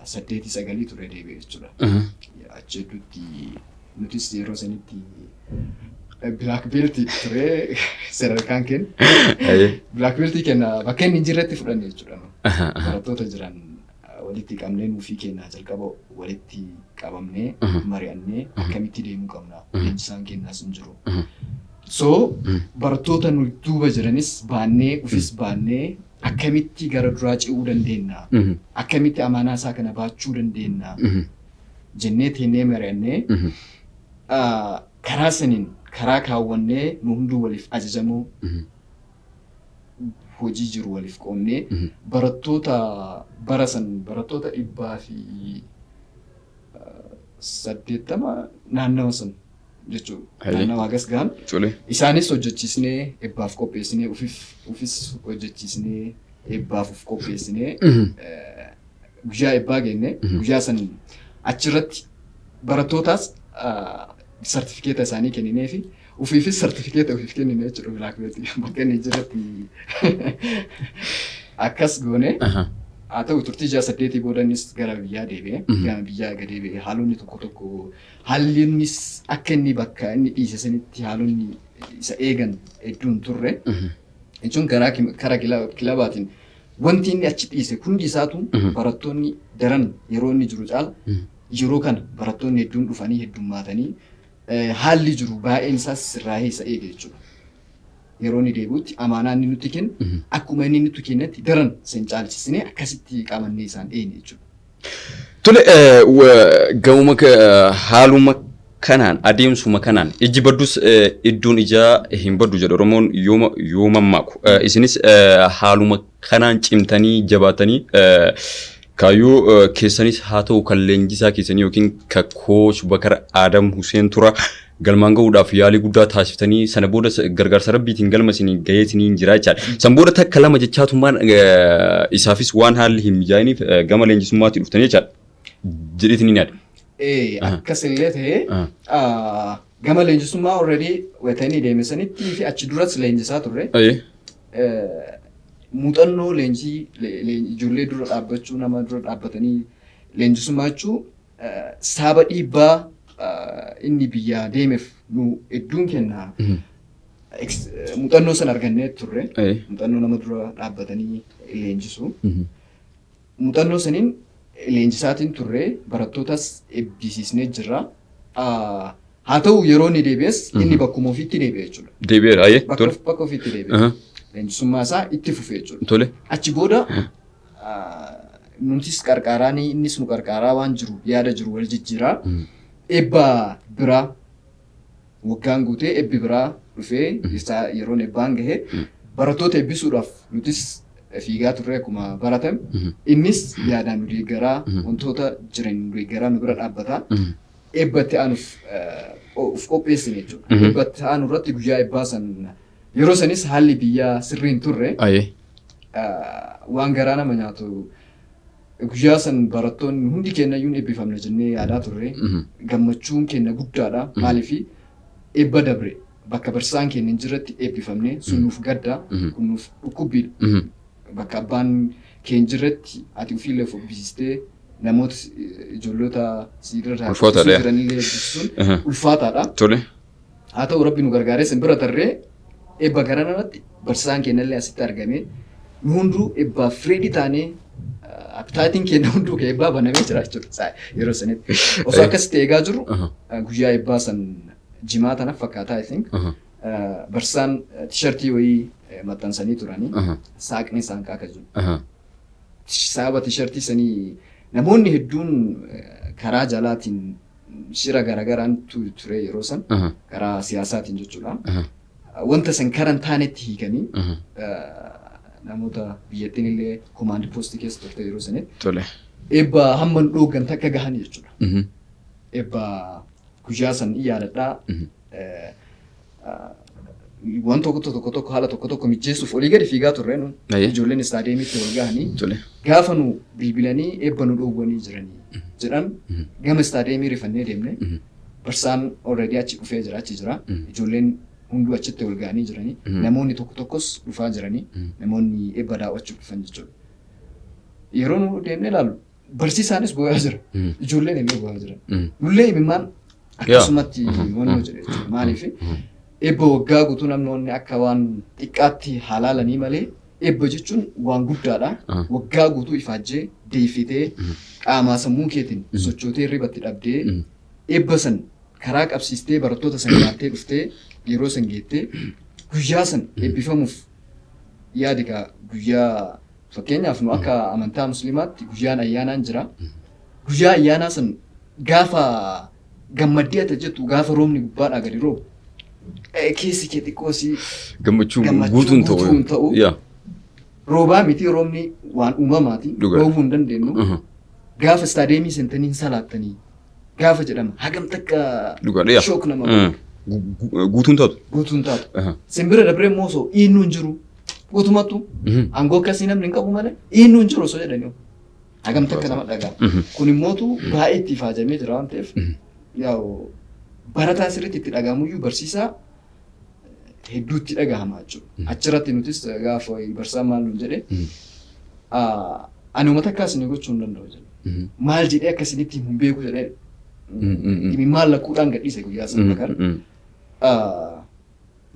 8-9 ture deebi'e jechuudha. Achi hedduutti nutis yeroo sanitti black belt ture sadarkaan kenna. Black belt kenna bakka inni hin jirretti fudhanne jechuudha. Barattoota jiran walitti qabnee nuufii kennaa jalqaba walitti qabamnee mari'annee akkamitti deemuu qabna. Leenjisaan kennaas hin jiru. So barattoota nu duuba jiranis baannee ufis baannee akkamitti gara duraa ce'uu dandeenya. Akkamitti amaanaa isaa kana baachuu dandeenya. Jennee teennee mari'annee karaa saniin karaa kaawwannee nu hunduu waliif ajajamuu hojii jiru waliif qoonnee barattoota barattoota 180 naannawa san jechuudha. Naannawa hagas gahan isaanis hojjechiisnee eebbaaf qopheessinee ufis hojjechiisnee eebbaaf uf qopheessinee guyyaa eebbaa geenne guyyaa san achirratti barattootaas sartifikeeta isaanii kenninee fi ufiifis sartifikeeta ufiif kennine jechuudha black belt bakka inni jiratti akkas goone. Haa ta'u turtii 8 boodanis gara biyyaa deebi'ee gara biyyaa gad deebi'ee haalonni tokko haallinnis akka inni bakka inni dhiise sanitti haalonni isa eegan hedduun turre. Jechuun karaa kilabaatiin wanti inni achi dhiise hundi isaatu barattoonni daran yeroo inni jiru caala yeroo kana barattoonni hedduun dhufanii heddummaatanii haalli jiru baay'een isaas sirraa'ee isa eege jechuudha. Yeroo inni deebi'utti amaanaa inni nutti kennu akkuma inni nutti kennetti daran sen caalchisnee akkasitti qabannee isaan eegne jechuudha. Tole gamuma haaluma kanaan adeemsuma kanaan ijji baddus iddoon ijaa hin baddu jedhu Oromoon yoo mammaaku isinis haaluma kanaan cimtanii jabaatanii kaayyoo keessanis haa ta'u kan leenjisaa keessanii yookiin kan Coach Bakar Adam Hussein Tura galmaan gahuudhaaf yaalii guddaa taasiftanii sana booda gargaarsa Rabbiitiin galma isinii gaheetiniin jira jechaadha. San booda takka lama jechaatummaan isaafis waan haalli hin mijaa'iniif gama leenjisummaatti dhuftanii jechaadha. Jedheetiniin yaada. Akkasillee ta'ee gama leenjisummaa already wetanii deemsanitti fi achi duras leenjisaa turre. Muuxannoo leenjii ijoollee dura dhaabbachuu nama dura dhaabbatanii leenjisummaa jechuun saaba dhiibbaa inni biyyaa deemeef nu hedduun kennaa. Muuxannoo san argannee turre. Muuxannoo nama dura dhaabbatanii leenjisu. Muuxannoo saniin leenjisaatiin turre barattootas eebbisiisnee jirra. Haa ta'u yeroo inni deebi'es inni bakkuma ofiitti deebi'e jechuudha. Deebi'eera ayyee tole. Bakka ofiitti deebi'e. Leenjisummaa isaa itti fufee jechuudha. Tole. Achi booda nutis qarqaaraanii innis nu qarqaaraa waan jiru yaada jiru wal jijjiiraa. Eebba biraa waggaan guutee eebbi biraa dhufee isaa yeroon eebbaan gahee barattoota eebbisuudhaaf nutis fiigaa turre akkuma baratame. Innis yaadaan nu deeggaraa wantoota jiran nu deeggaraa nu bira dhaabbataa. Eebbatti aanuuf of qopheessine jechuudha. Eebbatti aanu irratti guyyaa eebbaa san yeroo sanis haalli biyyaa sirriin turre waan garaa nama nyaatu guyyaa san barattoonni hundi kennayyuun eebbifamna jennee yaadaa turre gammachuun kenna guddaadha. Maaliif eebba dabre bakka barsiisaan keenya hin jirretti eebbifamne sun nuuf gadda kun nuuf dhukkubbiidha. Bakka abbaan keenya hin jirretti ati ofiillee fobbisistee namoota ijoollota siirraa jiranillee eebbisuun ulfaataadha. Tole. Haa ta'u rabbi nu gargaaree sin bira tarree eebba garan irratti barsiisaan keenyallee asitti argame nu hunduu eebbaaf fireedii taanee abitaatiin keenya hunduu eebbaa banamee jira jechuudha yeroo sanitti. Osoo akkasitti eegaa jirru guyyaa eebbaa san jimaatana fakkaataa I think barsiisaan tishartii wayii maxxansanii turanii saaqni isaan kaaka jiru. Sababa tishartii sanii namoonni hedduun karaa jalaatiin shira garagaraan ture yeroo san karaa siyaasaatiin jechuudha. Wanta san karan taanetti hiikanii namoota biyyattiin illee komaandi poostii keessa turte yeroo sanitti. Tole. Eebba hamma nu dhooggan takka gahan jechuudha. Eebba guyyaa san yaadadhaa. Waan tokko haala tokko mijeessuuf olii gadi fiigaa turre nuun ijoolleen istaadiyeemiitti wal gahanii gaafa nu bilbilanii eebba nu dhoowwanii jiranii jedhan gama istaadiyeemii rifannee deemne barsiisaan already achi dhufee jira achi jira ijoolleen hunduu achitti wal gahanii jiranii namoonni tokkos dhufaa jiranii namoonni eebba daawwachuu dhufan jechuudha. Yeroo nu deemne ilaallu barsiisaanis boo'aa jira ijoolleen illee boo'aa jiran nullee imimmaan akkasumatti wannoo jedhe jechuudha. Maaliif eebba waggaa guutuu namoonni akka waan xiqqaatti halaalanii malee eebba jechuun waan guddaadha. Waggaa guutuu ifaajjee deeffitee qaamaa sammuu keetiin sochootee ribatti dhabdee eebba san karaa qabsiistee barattoota san nyaattee dhuftee yeroo san geettee guyyaa san eebbifamuuf yaadigaa guyyaa fakkeenyaaf nu akka amantaa musliimaatti guyyaan ayyaanaan jira. Guyyaa ayyaanaa san gaafa gammaddee ati jettu gaafa roobni gubbaadhaa gadi roobu. Keessi kee xiqqoosii gammachuu guutuun ta'u roobaa miti roobni waan uumamaati dhoowwuu hin dandeenyu gaafa istaadiyeemii seentanii salaattanii gaafa jedhama hagam takka shook nama guutuun taatu simbira dabree immoo osoo dhiinnu hin jiru guutumatu aangoo akkasii namni hin qabu malee dhiinnu hin jiru osoo jedhanii hagam takka nama dhagaa kun immootu baay'ee itti ifaajamee jira waan ta'eef yaa'u barataa sirriitti itti dhagahamuyyuu barsiisaa hedduutti dhagahama jechuudha. Achirratti nutis gaafa barsiisaan maal nuun jedhee ani uummata akkas ni gochuu hin danda'u jedhe. Maal jedhee akkasinitti hin beeku jedhee maal lakkuudhaan gadhiise guyyaa sana bakar.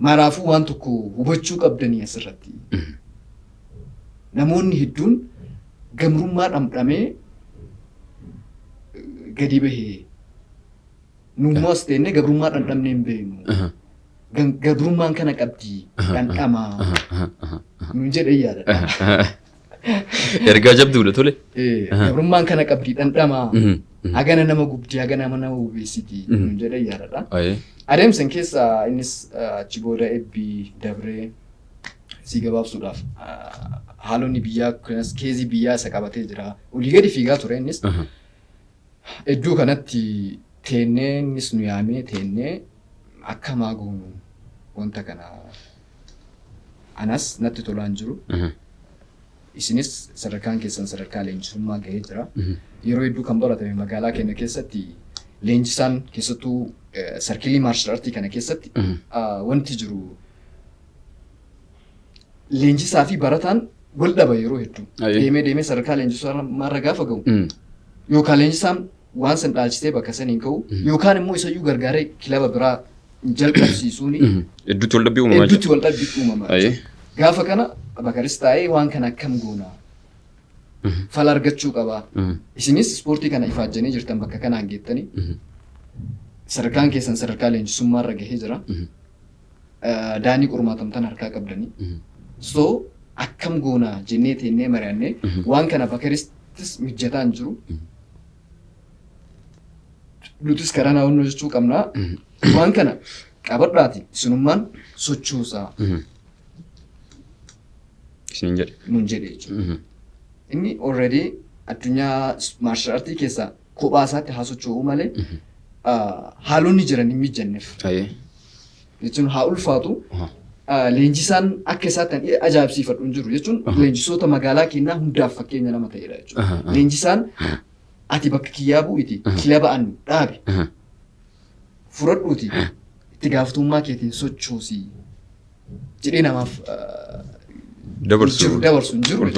Maraafuu waan tokko hubachuu qabdanii asirratti. Namoonni hedduun gamrummaa dhamdhamee gadi bahee nummoo as teennee gabrummaa dhandhamnee hin beeknu. Gabrummaan kana qabdi dhandhamaa nuun jedhee yaadadha. Ergaa jabduudha tole. Gabrummaan kana qabdi dhandhamaa hagana nama gubdi hagana nama hubeessiti nuun jedhee yaadadha. Adeemsan keessa innis achi booda eebbii dabree si gabaabsuudhaaf haalonni biyyaa keezii biyyaa isa qabatee jira. Olii gadi fiigaa ture innis iddoo kanatti teennee innis nu yaamee teennee akka maagoonu wanta kana anas natti tolaan jiru. Isinis sadarkaan keessan sadarkaa leenjisummaa gahee jira. Yeroo hedduu kan baratame magaalaa keenya keessatti leenjisaan keessattuu sarkilii maarshaal aartii kana keessatti wanti jiru leenjisaa fi barataan wal dhaba yeroo hedduu. Deemee sadarkaa leenjisummaa gaafa gahu yookaan leenjisaan waan san dhaalchisee bakka saniin ka'u yookaan immoo isayyuu gargaaree kilaba biraa jalqabsiisuuni. Hedduutti wal dhabbii uumamaa Hedduutti wal dhabbii uumamaa. Gaafa kana bakaris taa'ee waan kana akkam goonaa fala argachuu qabaa. Isinis ispoortii kana ifaajjanii jirtan bakka kanaan geettanii sadarkaan keessan sadarkaa leenjisummaa irra gahee jira. Daanii qormaatamtan harkaa qabdanii. So akkam goonaa jennee teennee mari'annee waan kana Bakaristis mijataa hin jiru. Nutis karaa naannoo jechuu qabnaa. Waan kana qabadhaati isinummaan sochoosaa. Isin jedhe. Nun jedhe jechuudha. Inni already addunyaa martial artii keessaa kophaa isaatti haa socho'uu malee haalonni jiran hin mijanneef. Jechuun haa ulfaatu. Leenjisaan akka isaatti ajaa'ibsiifadhu hin jiru jechuun leenjisoota magaalaa keenyaa hundaaf fakkeenya nama ta'edha jechuudha. Leenjisaan ati bakka kiyyaa bu'iti kilaba an dhaabe fudhadhuuti itti gaafatummaa keetiin sochoosii jedhee namaaf dabarsu hin jiru.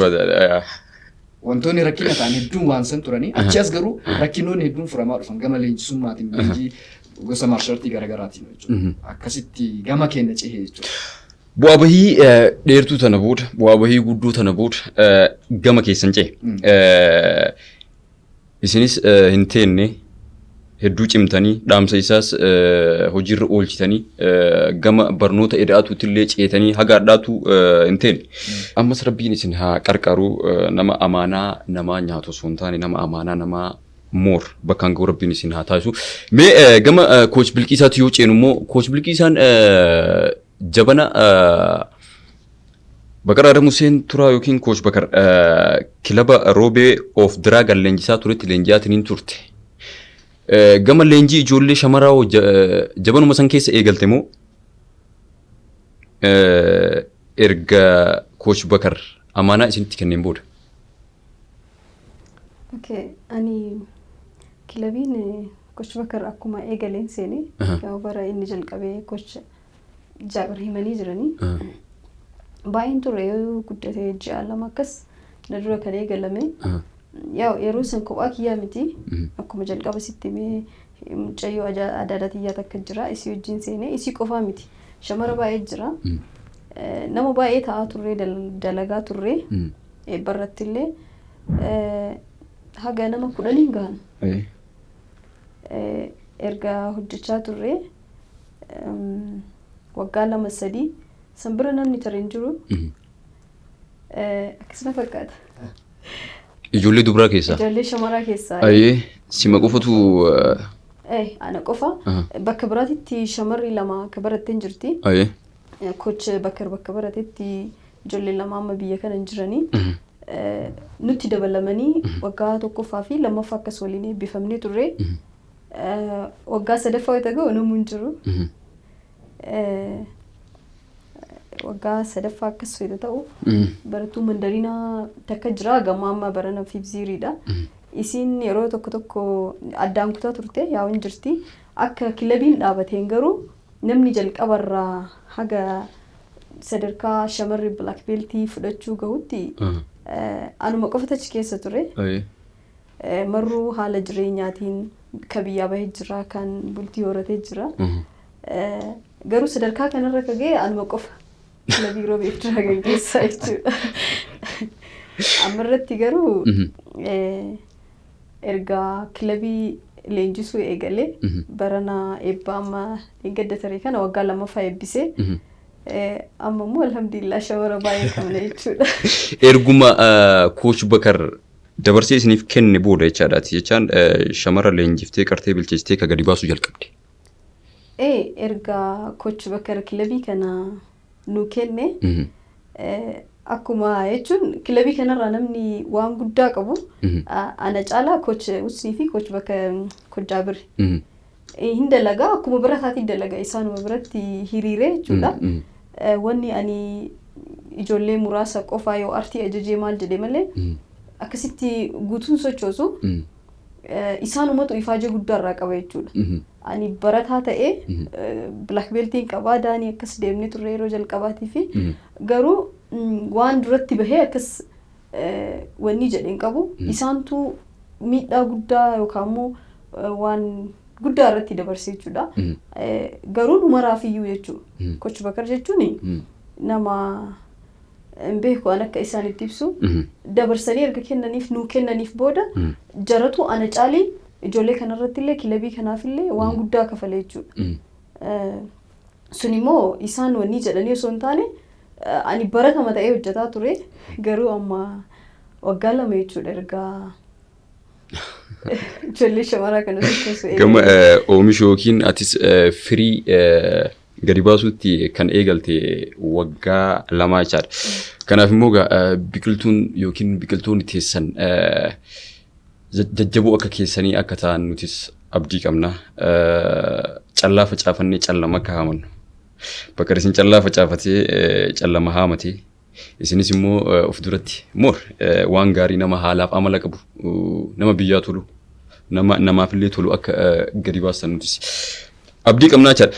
Wantoonni rakkina ta'an hedduun waan san turanii achi as garuu rakkinoonni hedduun furamaa dhufan gama leenjisummaatiin leenjii gosa martial artii garaagaraatiin jechuudha. Akkasitti gama keenya cehee jechuudha. Bu'aa bahii dheertuu tana booda bu'aa bahii guddoo tana booda gama keessan cehe. Isinis hin teenne hedduu cimtanii dhaamsa isaas hojiirra oolchitanii gama barnoota eda'aatuutti illee ceetanii haga addaatu hin teenne. Ammas rabbiin isin haa qarqaru nama amaanaa namaa nyaatu osoo hin taane nama amaanaa namaa moor bakkaan ga'u rabbiin isin haa taasisu. Mee gama Coach Bilqiisaatti yoo ceenu immoo Coach Bilqiisaan jabana Bakar Adam Hussein Turaa yookiin Coach Bakar kilaba Roobee of Dragon leenjisaa turetti leenjiyaatiin turte. Gama leenjii ijoollee shamaraa jabanuma san keessa eegalte moo erga Coach Bakar amaanaa isinitti kenneen booda? Okay, ani kilabiin Coach Bakar akkuma eegaleen seenee bara inni jalqabee Coach Jaabir himanii jiranii. Baay'een ture yoo guddatee ji'a lama akkas na dura kan eegalame. Yeroo san kophaa kiyyaa miti akkuma jalqaba sitti himee mucayyoo adaadaatii takka jira isii wajjin seenee isii qofaa miti shamara baay'ee jira. Nama baay'ee taa'aa turree dalagaa turree eebbarratti illee haga nama 10 gahan. Erga hojjechaa turree waggaa 2-3 sanbira namni tareen jiru akkasuma fakkaata. Ijoollee dubaraa keessaa? Ijoollee shamaraa keessaa. Sima qofatu? Ana qofa. Bakka biraatitti shamarri lama akka baratteen jirti. Coach Bakar bakka baratetti ijoollee lama amma biyya kana hin jiranii. Nutti dabalamanii waggaa tokkoffaa fi lammaffaa akkas waliin eebbifamnee turre. Waggaa sadaffaa yoo ta'u namni hin jiru. Waggaa sadaffaa akkas yoo ta'u barattuu mandariinaa takka jira gama amma barana Fibziiriidha. Isiin yeroo tokko addaan kutaa turte yaa hin jirti. Akka kilabiin dhaabateen garuu namni jalqabarraa haga sadarkaa shamarri black beltii fudhachuu gahutti anuma qofata achi keessa ture. Marruu haala jireenyaatiin ka biyyaa bahee jira kan bultii horatee jira. Garuu sadarkaa kanarra ka ga'e anuma qofa. Kilabii Roobee Dragon keessa jechuudha. Ammarratti garuu erga kilabii leenjisuu eegalee barana eebba amma eeggadda taree kana waggaa lammaffaa eebbisee amma immoo alhamdulillah shawara baay'ee qabna jechuudha. Erguma Coach Bakar dabarsee isiniif kenne booda jechaadhaati jechaan shamara leenjiftee qartee bilcheessitee ka gadi baasuu jalqabde. Erga Coach Bakar kilabii kana nu kenne akkuma jechuun kilabii kanarraa namni waan guddaa qabu ana caalaa Coach Usnii fi Coach Bakar Coach Jaabir hin dalagaa akkuma birataatiin dalagaa isaanuma biratti hiriiree jechuudha. Wanni ani ijoollee muraasa qofaa yoo artii ajajee maal jedhee malee akkasitti guutuun sochoosu isaanumatu ifaajee guddaarraa qaba jechuudha. Ani barataa ta'ee black beltiin qabaa daanii akkas deemnee turre yeroo jalqabaatii fi garuu waan duratti bahee akkas wanni jedheen qabu isaantu miidhaa guddaa yookaan immoo waan guddaa irratti dabarsee jechuudha. Garuu numaraafiyyu jechuudha. Coach Bakar jechuun nama beeku an akka isaanitti ibsu dabarsanii erga kennaniif nuu kennaniif booda jaratu ana caalii ijoollee kanarratti illee kilabii kanaaf illee waan guddaa kafalee jechuudha. Sun immoo isaan wanni jedhanii osoo hin taane ani baratama ta'ee hojjetaa ture garuu amma waggaa 2 jechuudha ergaa ijoollee shamaraa kana tokkosu. Gama oomisha yookiin atis firii gadi baasuutti kan eegalte waggaa 2 jechaadha. Kanaaf immoo biqiltuun yookiin biqiltoonni teessan jajjaboo akka keessanii akka ta'an nutis abdii qabna. Callaa facaafannee callama akka haamannu. Bakka isin callaa facaafatee callama haamatee isinis immoo of duratti waan gaarii nama haalaaf amala qabu nama biyyaa tolu namaaf illee tolu akka gadi baasan nutis abdii qabnaa jechaadha.